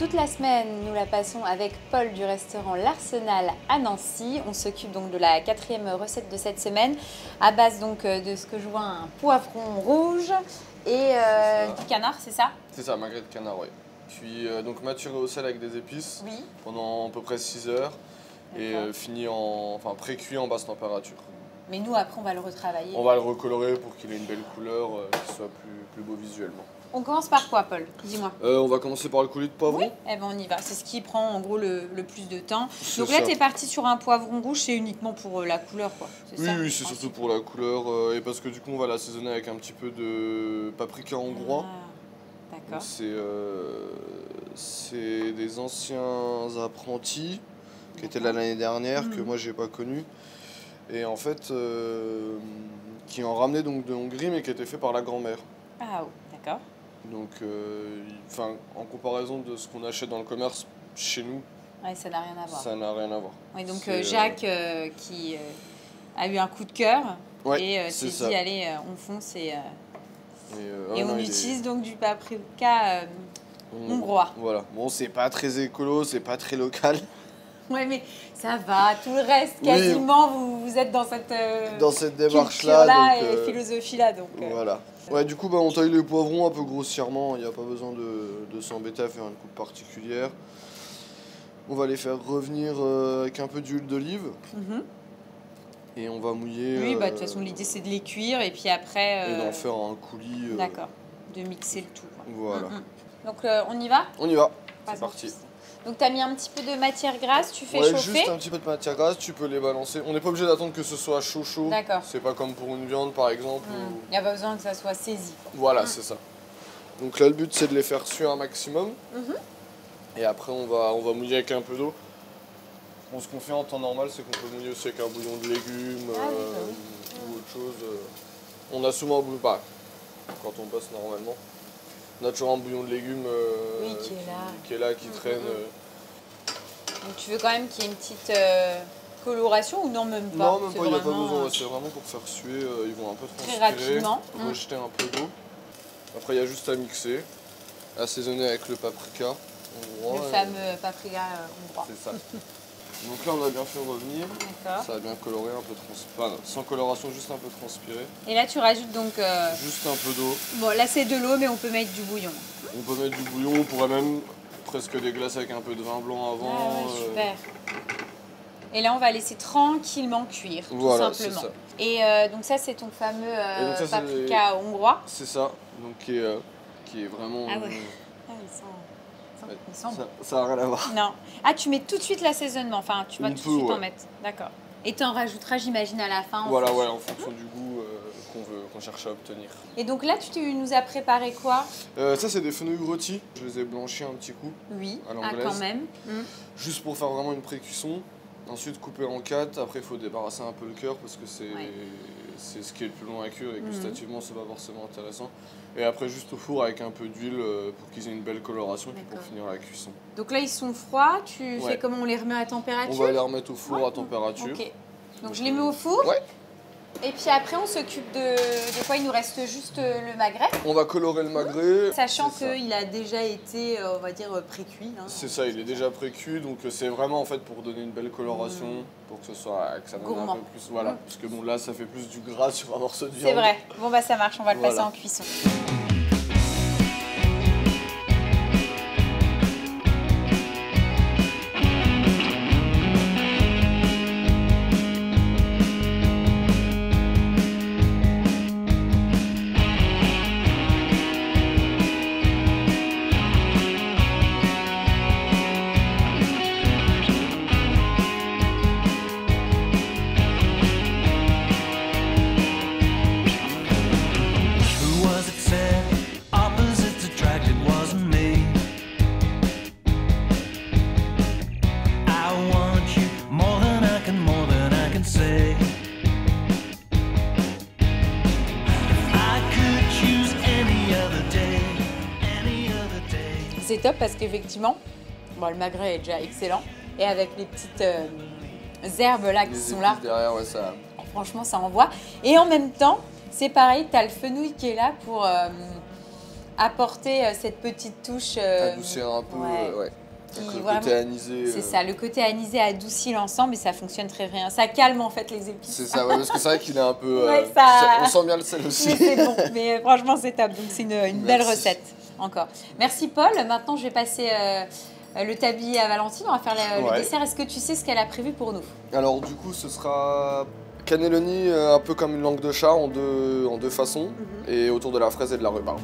Toute la semaine, nous la passons avec Paul du restaurant L'Arsenal à Nancy. On s'occupe donc de la 4e recette de cette semaine, à base donc de ce que je vois, un poivron rouge et du canard, c'est ça? C'est ça, magret de canard, oui. Puis donc maturé au sel avec des épices Oui. pendant à peu près 6 heures et fini enfin pré-cuit en basse température. Mais nous, après, on va le retravailler. On va le recolorer pour qu'il ait une belle couleur, qu'il soit plus beau visuellement. On commence par quoi, Paul? Dis-moi. On va commencer par le coulis de poivron. Oui, eh ben on y va. C'est ce qui prend en gros le plus de temps. Donc ça. là, tu es parti sur un poivron rouge, c'est uniquement pour la couleur, quoi. Oui, ça, oui, c'est surtout pour la couleur et parce que du coup, on va l'assaisonner avec un petit peu de paprika hongrois. Ah, d'accord. C'est des anciens apprentis qui étaient là l'année dernière, que moi, j'ai pas connus. Et en fait, qui ont ramené donc de Hongrie, mais qui étaient faits par la grand-mère. Ah, d'accord. Donc, en comparaison de ce qu'on achète dans le commerce chez nous, ouais, ça n'a rien à voir. Ça n'a rien à voir. Oui, donc Jacques qui a eu un coup de cœur ouais, et s'est dit allez, on fonce et on utilise donc du paprika hongrois. Voilà. Bon, c'est pas très écolo, c'est pas très local. Ouais, mais ça va. Tout le reste, quasiment, vous êtes dans cette démarche-là et philosophie-là. Donc, voilà. Ouais, du coup, on taille les poivrons un peu grossièrement. Il n'y a pas besoin de s'embêter à faire une coupe particulière. On va les faire revenir avec un peu d'huile d'olive. Et on va mouiller. Oui, de toute façon, l'idée, c'est de les cuire et puis après. Et d'en faire un coulis. D'accord. De mixer le tout. Quoi. Voilà. Donc, on y va? On y va. C'est parti. Donc tu as mis un petit peu de matière grasse, tu fais chauffer. Juste un petit peu de matière grasse, tu peux les balancer. On n'est pas obligé d'attendre que ce soit chaud. D'accord. C'est pas comme pour une viande par exemple. Il n'y a pas besoin que ça soit saisi. Voilà, c'est ça. Donc là le but c'est de les faire suer un maximum. Et après on va mouiller avec un peu d'eau. Bon, ce qu'on fait en temps normal c'est qu'on peut mouiller aussi avec un bouillon de légumes ou autre chose. On a souvent un bouillon, quand on bosse normalement. On a toujours un bouillon de légumes qui est là, qui traîne. Donc tu veux quand même qu'il y ait une petite coloration ou non, même pas? Non, même pas, il n'y a pas besoin. C'est vraiment pour faire suer. Ils vont un peu transpirer, très rapidement. Rejeter un peu d'eau. Après, il y a juste à mixer, assaisonner avec le paprika hongrois. Le fameux paprika hongrois. C'est ça. Donc là, on a bien fait revenir. Ça a bien coloré, un peu transpiré. Sans coloration, juste un peu transpiré. Et là, tu rajoutes donc... juste un peu d'eau. Bon, là, c'est de l'eau, mais on peut mettre du bouillon. On peut mettre du bouillon, on pourrait même presque déglacer avec un peu de vin blanc avant. Ah ouais, super. Et là, on va laisser tranquillement cuire, tout simplement. Et donc ça, c'est ton fameux paprika hongrois. C'est ça, donc qui est vraiment... Ah ouais. Ça n'a rien à voir. Non. Ah, tu mets tout de suite l'assaisonnement. Enfin, tu vas tout de suite en mettre. D'accord. Et tu en rajouteras, j'imagine, à la fin. Voilà, en fonction du goût qu'on cherche à obtenir. Et donc là, tu nous as préparé quoi? Ça, c'est des fenouils rôtis. Je les ai blanchis un petit coup. Oui, à l'anglaise. quand même. Juste pour faire vraiment une pré-cuisson. Ensuite, couper en 4. Après, il faut débarrasser un peu le cœur parce que c'est ce qui est le plus long à cuire et gustativement, c'est pas forcément intéressant. Et après, juste au four avec un peu d'huile pour qu'ils aient une belle coloration puis pour finir la cuisson. Donc là, ils sont froids. Tu fais comment? On les remet à température? On va les remettre au four à température. Ok. Donc je les mets au four. Ouais. Et puis après, on s'occupe de quoi? Il nous reste juste le magret. On va colorer le magret. Sachant qu'il a déjà été, on va dire, pré-cuit. C'est ça, il est déjà pré-cuit. Donc c'est vraiment en fait pour donner une belle coloration, pour que ça donne un peu plus. Voilà, parce que bon, là, ça fait plus du gras sur un morceau de viande. C'est vrai. Bon, ça marche, on va le passer en cuisson. C'est top parce qu'effectivement, le magret est déjà excellent. Et avec les petites herbes là qui sont là, derrière, franchement ça envoie. Et en même temps, c'est pareil, tu as le fenouil qui est là pour apporter cette petite touche. Adoucir un peu, ouais. Donc, le côté anisé. C'est ça, le côté anisé adoucit l'ensemble et ça fonctionne très bien. Ça calme en fait les épices. C'est ça, ouais, parce que c'est vrai qu'il est un peu. On sent bien le sel aussi. Mais c'est bon, mais franchement c'est top. Donc c'est une belle recette encore. Merci Paul. Maintenant je vais passer le tablier à Valentine. On va faire le dessert. Est-ce que tu sais ce qu'elle a prévu pour nous? Alors du coup ce sera cannelloni un peu comme une langue de chat en deux façons et autour de la fraise et de la rhubarbe.